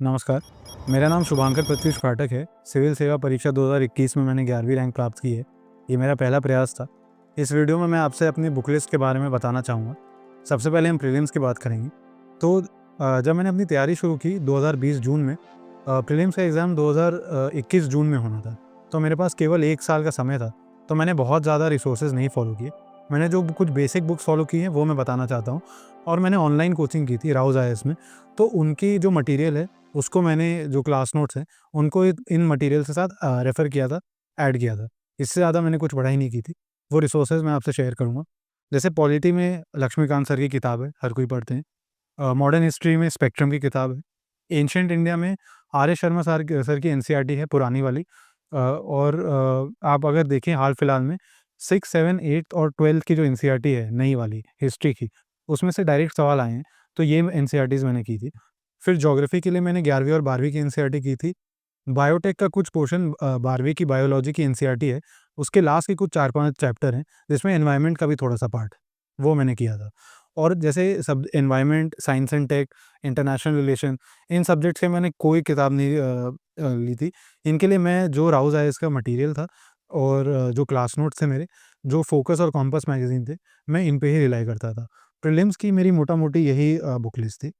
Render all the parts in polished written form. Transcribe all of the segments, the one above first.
नमस्कार, मेरा नाम शुभांकर प्रत्युष पाठक है। सिविल सेवा परीक्षा 2021 में मैंने 11वीं रैंक प्राप्त की है। ये मेरा पहला प्रयास था। इस वीडियो में मैं आपसे अपनी बुक लिस्ट के बारे में बताना चाहूँगा। सबसे पहले हम प्रीलिम्स की बात करेंगे। तो जब मैंने अपनी तैयारी शुरू की 2020 जून में, प्रीलिम्स का एग्ज़ाम 2021 जून में होना था। तो मेरे पास केवल 1 साल का समय था, तो मैंने बहुत ज़्यादा रिसोर्सेज़ नहीं फ़ॉलो किए। मैंने जो कुछ बेसिक बुक्स फ़ॉलो की हैं, वो मैं बताना चाहता हूँ। और मैंने ऑनलाइन कोचिंग की थी राउज़ आईएएस में, तो उनकी जो मटीरियल है उसको मैंने जो क्लास नोट्स हैं, उनको इन मटेरियल के साथ रेफ़र किया था, ऐड किया था। इससे ज़्यादा मैंने कुछ पढ़ाई नहीं की थी। वो रिसोर्सेज़ मैं आपसे शेयर करूँगा। जैसे पॉलिटी में लक्ष्मीकांत सर की किताब है, हर कोई पढ़ते हैं। मॉडर्न हिस्ट्री में स्पेक्ट्रम की किताब है। एंशिएंट इंडिया में आर्य शर्मा सर की एनसीईआरटी है, पुरानी वाली। और आप अगर देखें हाल-फिलहाल में 6, 7, 8 और 12th की जो एनसीईआरटी है, नई वाली हिस्ट्री की, उसमें से डायरेक्ट सवाल आए हैं। तो ये एनसीईआरटीज़ मैंने की थी। फिर ज्योग्राफी के लिए मैंने 11वीं और 12वीं की एनसीईआरटी की थी। बायोटेक का कुछ पोर्शन 12वीं की बायोलॉजी की एनसीईआरटी है, उसके लास्ट के कुछ 4-5 चैप्टर हैं, जिसमें एनवायरनमेंट का भी थोड़ा-सा पार्ट है, वो मैंने किया था। और जैसे सब environment, science and tech, international relation, इन सब्जेक्ट से मैंने कोई किताब नहीं ली थी। इनके लिए मैं जो राउज़ आईएएस का मटीरियल था और जो क्लास नोट्स थे मेरे, जो फोकस और कॉम्पास मैगज़ीन थे, मैं इन पे ही रिलाई करता था। प्रीलिम्स की मेरी मोटा-मोटी यही बुक लिस्ट थी।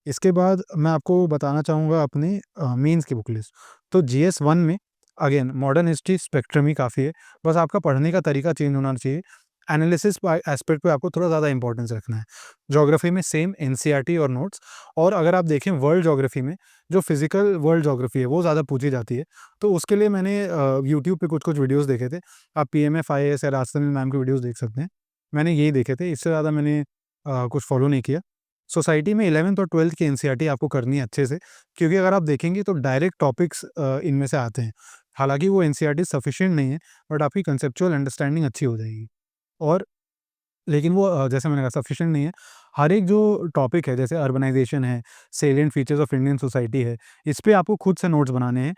इसके बाद मैं आपको बताना चाहूँगा अपनी मेंस की बुक लिस्ट। तो जीएस 1 में अगेन मॉडर्न हिस्ट्री स्पेक्ट्रम ही काफ़ी है, बस आपका पढ़ने का तरीका चेंज होना चाहिए। एनालिसिस एस्पेक्ट पे आपको थोड़ा ज़्यादा इंपॉर्टेंस रखना है। ज्योग्राफी में सेम एनसीईआरटी और नोट्स। और अगर आप देखें वर्ल्ड ज्योग्राफी में, जो फिजिकल वर्ल्ड ज्योग्राफी है वो ज़्यादा पूछी जाती है, तो उसके लिए मैंने यूट्यूब पे कुछ-कुछ वीडियोज़ देखे थे। आप पीएमएफ आईएएस या राजतनिल मैम के वीडियोज़ देख सकते हैं। मैंने यही देखे थे, इससे ज़्यादा मैंने कुछ फॉलो नहीं किया। सोसाइटी में 11th और 12th की एनसीईआरटी आपको करनी है अच्छे से, क्योंकि अगर आप देखेंगे तो डायरेक्ट टॉपिक्स इनमें से आते हैं। हालाँकि वो एनसीईआरटी सफिशिएंट नहीं है, बट आपकी कंसेप्चुअल अंडरस्टैंडिंग अच्छी हो जाएगी। और लेकिन वो जैसे मैंने कहा सफिशिएंट नहीं है। हर एक जो टॉपिक है, जैसे अर्बनाइज़ेशन है, salient features of Indian society है, इस पे आपको खुद से नोट्स बनाने हैं,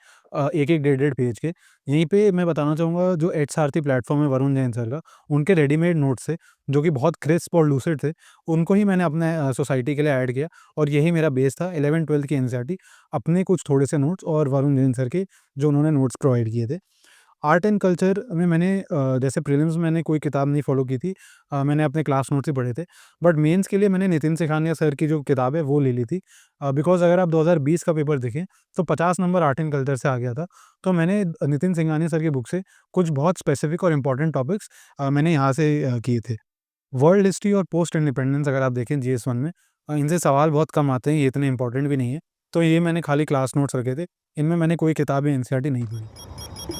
एक-एक, डेढ़-डेढ़ पेज के। यहीं पे मैं बताना चाहूँगा जो एचआरटी प्लेटफ़ॉर्म है वरुण जैन सर का, उनके रेडीमेड नोट्स थे, जो कि बहुत क्रिस्प और लूसिड थे, उनको ही मैंने अपने सोसाइटी के लिए ऐड किया और यही मेरा बेस था 11th-12th की एनसीईआरटी, अपने कुछ थोड़े से नोट्स और वरुण जैन सर के जो उन्होंने नोट्स प्रोवाइड किए थे। आर्ट एंड कल्चर में मैंने जैसे प्रीलिम्स में मैंने कोई किताब नहीं फ़ॉलो की थी। मैंने अपने क्लास नोट्स ही पढ़े थे। बट मेंस के लिए मैंने नितिन सिंघानिया सर की जो किताब है वो ले ली थी। बिकॉज़ अगर आप 2020 का पेपर देखें तो 50 नंबर आर्ट एंड कल्चर से आ गया था। तो मैंने नितिन सिंघानिया सर की बुक से कुछ बहुत स्पेसिफ़िक और इम्पोर्टेंट टॉपिक्स मैंने यहाँ से किए थे। वर्ल्ड हिस्ट्री और पोस्ट इंडिपेंडेंस अगर आप देखें जीएस 1 में, इनसे सवाल बहुत कम आते हैं, ये इतने इम्पोर्टेंट भी नहीं है। तो ये मैंने खाली क्लास नोट्स रखे थे। इनमें मैंने कोई किताब या एनसीईआरटी नहीं पढ़ी।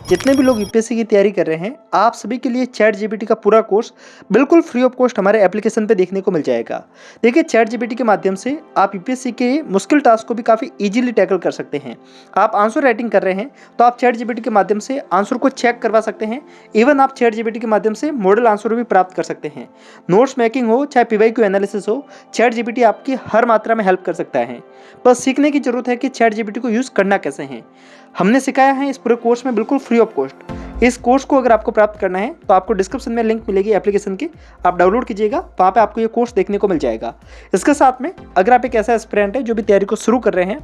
जितने भी लोग यूपीएससी की तैयारी कर रहे हैं, आप सभी के लिए चैट जीपीटी का पूरा कोर्स बिल्कुल फ्री ऑफ कॉस्ट हमारे एप्लीकेशन पे देखने को मिल जाएगा। देखिए, चैट जीपीटी के माध्यम से आप यूपीएससी के मुश्किल टास्क को भी काफ़ी इजीली टैकल कर सकते हैं। आप आंसर राइटिंग कर रहे हैं, तो आप चैट जीपीटी के माध्यम से आंसर को चेक करवा सकते हैं। इवन आप चैट जीपीटी के माध्यम से मॉडल आंसर भी प्राप्त कर सकते हैं। नोट्स मेकिंग हो चाहे पीवाईक्यू एनालिसिस हो, चैट जीपीटी आपकी हर मात्रा में हेल्प कर सकता है। बस सीखने की जरूरत है कि चैट जीपीटी को यूज़ करना कैसे है। हमने सिखाया है इस पूरे कोर्स में बिल्कुल फ्री ऑफ कॉस्ट। इस कोर्स को अगर आपको प्राप्त करना है तो आपको डिस्क्रिप्शन में लिंक मिलेगी एप्लीकेशन की, आप डाउनलोड कीजिएगा, वहाँ पे आपको ये कोर्स देखने को मिल जाएगा। इसके साथ में अगर आप एक ऐसा एस्पिरेंट है जो भी तैयारी को शुरू कर रहे हैं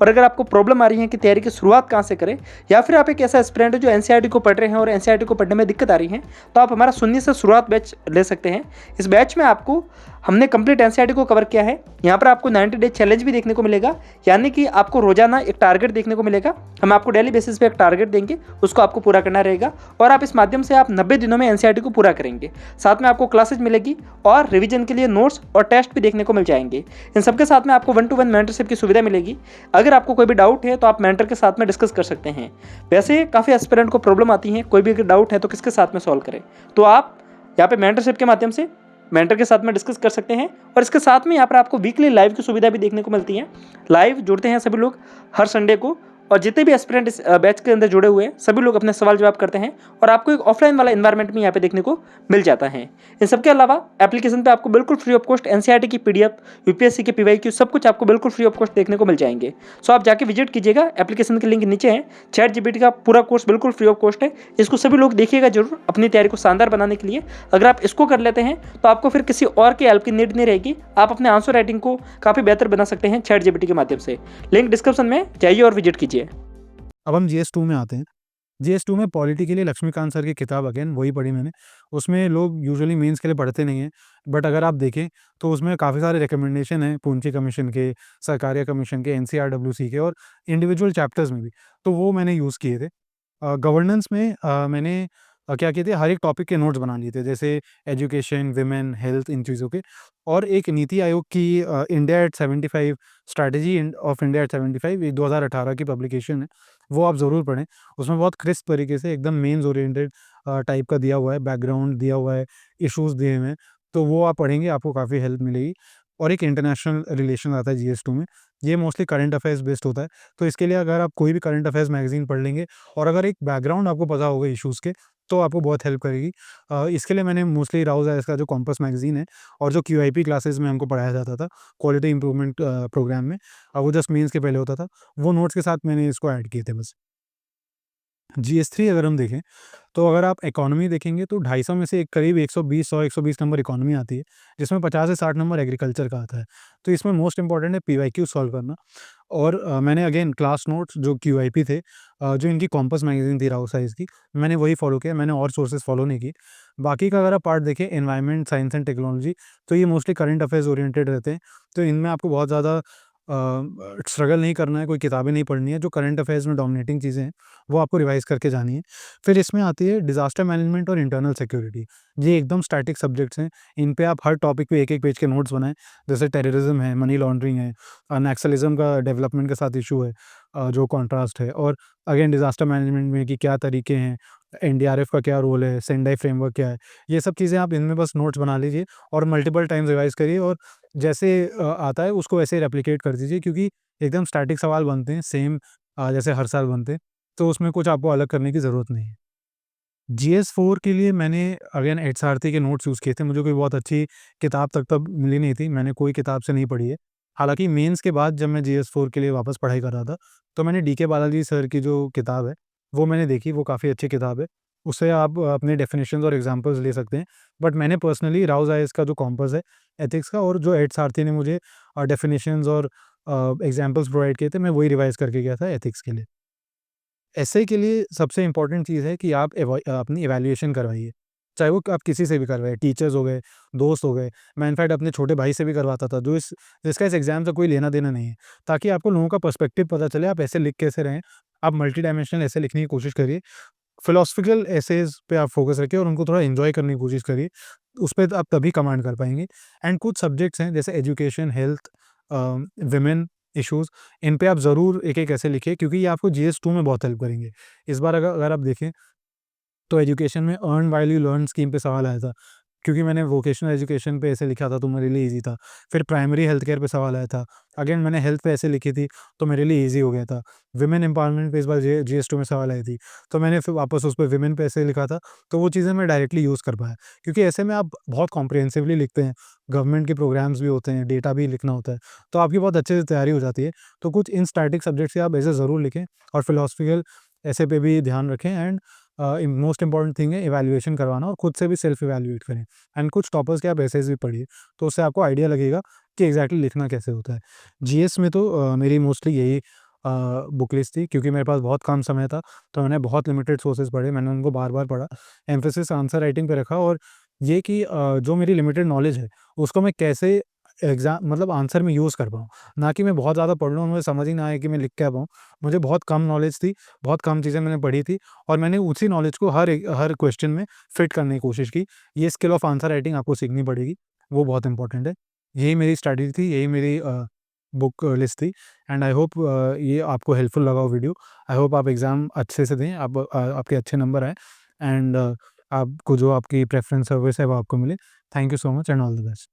और अगर आपको प्रॉब्लम आ रही है कि तैयारी की शुरुआत कहाँ से करें, या फिर आप एक ऐसा एस्पिरेंट है जो एनसीईआरटी को पढ़ रहे हैं और एनसीईआरटी को पढ़ने में दिक्कत आ रही है, तो आप हमारा शून्य से शुरुआत बैच ले सकते हैं। इस बैच में आपको हमने कंप्लीट एनसीईआरटी को कवर किया है। यहाँ पर आपको 90 डे चैलेंज भी देखने को मिलेगा, यानी कि आपको रोजाना एक टारगेट देखने को मिलेगा। हम आपको डेली बेसिस पे एक टारगेट देंगे, उसको आपको पूरा करना रहेगा और आप इस माध्यम से आप 90 दिनों में एनसीईआरटी को पूरा करेंगे। साथ में आपको क्लासेज मिलेगी और रिवीजन के लिए नोट्स और टेस्ट भी देखने को मिल जाएंगे। इन सबके साथ में आपको 1-to-1 मेंटरशिप की सुविधा मिलेगी। अगर आपको कोई भी डाउट है तो आप मेंटर के साथ में डिस्कस कर सकते हैं। वैसे काफ़ी एस्पिरेंट को प्रॉब्लम आती है, कोई भी अगर डाउट है तो किसके साथ में सॉल्व करें, तो आप यहाँ पे मेंटरशिप के माध्यम से मेंटर के साथ में डिस्कस कर सकते हैं। और इसके साथ में यहाँ पर आपको वीकली लाइव की सुविधा भी देखने को मिलती है। लाइव जुड़ते हैं सभी लोग हर संडे को और जितने भी एस्पिरेंट इस बैच के अंदर जुड़े हुए हैं सभी लोग अपने सवाल जवाब करते हैं और आपको एक ऑफलाइन वाला इन्वायरमेंट में यहाँ पे देखने को मिल जाता है। इन सबके अलावा एप्लीकेशन पे आपको बिल्कुल फ्री ऑफ कॉस्ट एनसीईआरटी की पीडीएफ, यूपीएससी के पीवाईक्यू सब कुछ आपको बिल्कुल फ्री ऑफ कॉस्ट देखने को मिल जाएंगे। सो आप जाके विजिट कीजिएगा, एप्लीकेशन के लिंक नीचे है। चैट जीपीटी का पूरा कोर्स बिल्कुल फ्री ऑफ कॉस्ट है, इसको सभी लोग देखिएगा जरूर अपनी तैयारी को शानदार बनाने के लिए। अगर आप इसको कर लेते हैं तो आपको फिर किसी और की हेल्प की नीड नहीं रहेगी, आप अपने आंसर राइटिंग को काफ़ी बेहतर बना सकते हैं चैट जीपीटी के माध्यम से। लिंक डिस्क्रिप्शन में जाइए और विजिट कीजिए। अब हम GS2 में आते हैं। GS2 में पॉलिटी के लिए लक्ष्मीकांत सर की किताब अगेन वही पढ़ी मैंने। उसमें लोग यूजुअली मेंस के लिए पढ़ते नहीं हैं, बट अगर आप देखें तो उसमें काफ़ी सारे रिकमेंडेशन हैं पूंची कमीशन के, सरकारिया कमीशन के, NCRWC के और इंडिविजुअल चैप्टर्स में भी, तो वो मैंने यूज़ किए थे। गवर्नेंस में मैंने क्या किए थे, हर एक टॉपिक के नोट्स बना लिए थे, जैसे एजुकेशन, विमेन, हेल्थ, इन चीज़ों के। और एक नीति आयोग की India at 75 strategy of India at 75, ये 2018 की पब्लिकेशन है, वो आप ज़रूर पढ़ें। उसमें बहुत क्रिस्प तरीके से एकदम मेंस ओरिएंटेड टाइप का दिया हुआ है, बैकग्राउंड दिया हुआ है, इश्यूज़ दिए हुए हैं, तो वो आप पढ़ेंगे, आपको काफ़ी हेल्प मिलेगी। और एक इंटरनेशनल रिलेशन आता है GS2 में, ये मोस्टली करंट अफेयर्स बेस्ड होता है, तो इसके लिए अगर आप कोई भी करंट अफेयर्स मैगज़ीन पढ़ लेंगे और अगर एक बैकग्राउंड आपको पता होगा इश्यूज़ के, तो आपको बहुत हेल्प करेगी। इसके लिए मैंने मोस्टली राउज़ है इसका जो कॉम्पास मैगज़ीन है और जो QIP क्लासेस में हमको पढ़ाया जाता था, क्वालिटी इंप्रूवमेंट प्रोग्राम में, वो जस्ट मेंस के पहले होता था, वो नोट्स के साथ मैंने इसको ऐड किए थे बस। GS3 अगर हम देखें, तो अगर आप इकोनॉमी देखेंगे तो 250 में से एक करीब 120 नंबर इकोनॉमी आती है, जिसमें 50 से 60 नंबर एग्रीकल्चर का आता है। तो इसमें मोस्ट इम्पोर्टेंट है पीवाईक्यू सॉल्व करना। और मैंने अगेन क्लास नोट्स जो QIP थे, जो इनकी कॉम्पास मैगज़ीन थी राउ साइज़ की, मैंने वही फॉलो किया, मैंने और सोर्सेज़ फॉलो नहीं किए। बाकी का अगर आप पार्ट देखें एनवायरनमेंट, साइंस एंड टेक्नोलॉजी, तो ये मोस्टली करंट अफेयर्स ओरिएंटेड रहते हैं, तो इनमें आपको बहुत ज़्यादा स्ट्रगल नहीं करना है, कोई किताबें नहीं पढ़नी है, जो करंट अफेयर्स में डोमिनेटिंग चीज़ें हैं, वो आपको रिवाइज़ करके जानी है। फिर इसमें आती है डिज़ास्टर मैनेजमेंट और इंटरनल सिक्योरिटी। ये एकदम स्टैटिक सब्जेक्ट्स हैं, इन पे आप हर टॉपिक पे एक-एक पेज के नोट्स बनाएँ, जैसे टेररिज्म है, मनी लॉन्ड्रिंग है, नक्सलिज़्म का डेवलपमेंट के साथ इश्यू है, जो कॉन्ट्रास्ट है, और अगेन डिज़ास्टर मैनेजमेंट में कि क्या तरीके हैं, NDRF का क्या रोल है, सेंडाई फ्रेमवर्क क्या है, ये सब चीज़ें आप इनमें बस नोट्स बना लीजिए और मल्टीपल टाइम्स रिवाइज़ करिए और जैसे आता है उसको वैसे रेप्लिकेट कर दीजिए, क्योंकि एकदम स्टैटिक सवाल बनते हैं सेम जैसे हर साल बनते हैं, तो उसमें कुछ आपको अलग करने की ज़रूरत नहीं है। GS4 के लिए मैंने अगेन एचआरटी के नोट्स यूज़ किए थे, मुझे कोई बहुत अच्छी किताब तब मिली नहीं थी, मैंने कोई किताब से नहीं पढ़ी है। हालाँकि मेंस के बाद जब मैं GS4 के लिए वापस पढ़ाई कर रहा था, तो मैंने DK बालाजी सर की जो किताब है, वो मैंने देखी, वो काफ़ी अच्छी किताब है। उससे आप अपने डेफिनिशंस और एग्ज़ाम्पल्स ले सकते हैं। बट मैंने पर्सनली राउज़ आइस का जो कॉम्पास है एथिक्स का, और जो एचआरटी ने मुझे डेफिनिशंस और एग्ज़ाम्पल्स प्रोवाइड किए थे, मैं वही रिवाइज़ करके गया था एथिक्स के लिए। एसए के लिए सबसे इम्पोर्टेंट चीज़ है कि आप अपनी इवैल्यूएशन करवाइए। चाहे वो आप किसी से भी करवाएँ, टीचर्स हो गए, दोस्त हो गए। मैं इनफैक्ट अपने छोटे भाई से भी करवाता था, जिसका इस एग्ज़ाम से कोई लेना-देना नहीं है। ताकि आपको लोगों का पर्सपेक्टिव पता चले, आप ऐसे लिख कैसे रहे हैं। आप मल्टी डायमेंशनल ऐसे लिखने की कोशिश करिए। फिलॉसफिकल एसेज़ पे आप फ़ोकस रखिए और उनको थोड़ा एन्जॉय करने की कोशिश करिए। उसपे आप तभी कमांड कर पाएँगे। एंड कुछ सब्जेक्ट्स हैं जैसे एजुकेशन, हेल्थ, वुमेन इश्यूज़, इन पे आप ज़रूर एक-एक ऐसे लिखिए, क्योंकि ये आपको GS2 में बहुत हेल्प करेंगे। इस बार अगर आप देखें तो एजुकेशन में earn while you learn scheme पे सवाल आया था, क्योंकि मैंने वोकेशनल एजुकेशन पे ऐसे लिखा था तो मेरे लिए ईज़ी था। फिर प्राइमरी हेल्थ केयर पे सवाल आया था, अगेन मैंने हेल्थ पे ऐसे लिखी थी तो मेरे लिए ईज़ी हो गया था। वुमेन एम्पावरमेंट पे इस बार GS2 में सवाल आई थी, तो मैंने फिर वापस उस पे वुमेन पे ऐसे लिखा था, तो वो चीज़ें मैं डायरेक्टली यूज़ कर पाया। क्योंकि ऐसे में आप बहुत कॉम्प्रिहेंसिवली लिखते हैं, गवर्नमेंट के प्रोग्राम्स भी होते हैं, डेटा भी लिखना होता है, तो आपकी बहुत अच्छे से तैयारी हो जाती है। तो कुछ इन स्टैटिक सब्जेक्ट से आप ऐसे ज़रूर लिखें और फिलोसफिकल ऐसे पे भी ध्यान रखें। एंड मोस्ट इम्पॉर्टेंट थिंग है इवैल्यूएशन करवाना, और खुद से भी सेल्फ इवैल्यूएट करें। एंड कुछ टॉपर्स के आप एसेज भी पढ़िए, तो उससे आपको आइडिया लगेगा कि एग्जैक्टली लिखना कैसे होता है। जीएस में तो मेरी मोस्टली यही बुक लिस्ट थी, क्योंकि मेरे पास बहुत कम समय था, तो मैंने बहुत लिमिटेड सोर्सेज पढ़े, मैंने उनको बार बार पढ़ा, एम्फेसिस आंसर राइटिंग पे रखा, और ये कि जो मेरी लिमिटेड नॉलेज है उसको मैं कैसे एग्जाम मतलब आंसर में यूज़ कर पाऊँ, ना कि मैं बहुत ज़्यादा पढ़ लूँ और मुझे समझ ही ना आए कि मैं लिख क्या पाऊँ। मुझे बहुत कम नॉलेज थी, बहुत कम चीज़ें मैंने पढ़ी थी, और मैंने उसी नॉलेज को हर क्वेश्चन में फिट करने की कोशिश की। ये स्किल ऑफ आंसर राइटिंग आपको सीखनी पड़ेगी, वो बहुत इंपॉर्टेंट है। यही मेरी स्ट्रैटेजी थी, यही मेरी बुक लिस्ट थी। एंड आई होप ये आपको हेल्पफुल लगा हो वीडियो। आई होप आप एग्ज़ाम अच्छे से दें, आपके अच्छे नंबर आएँ, एंड आपको जो आपकी प्रेफ़रेंस सर्विस है वो आपको मिले। Thank you so much and all the best.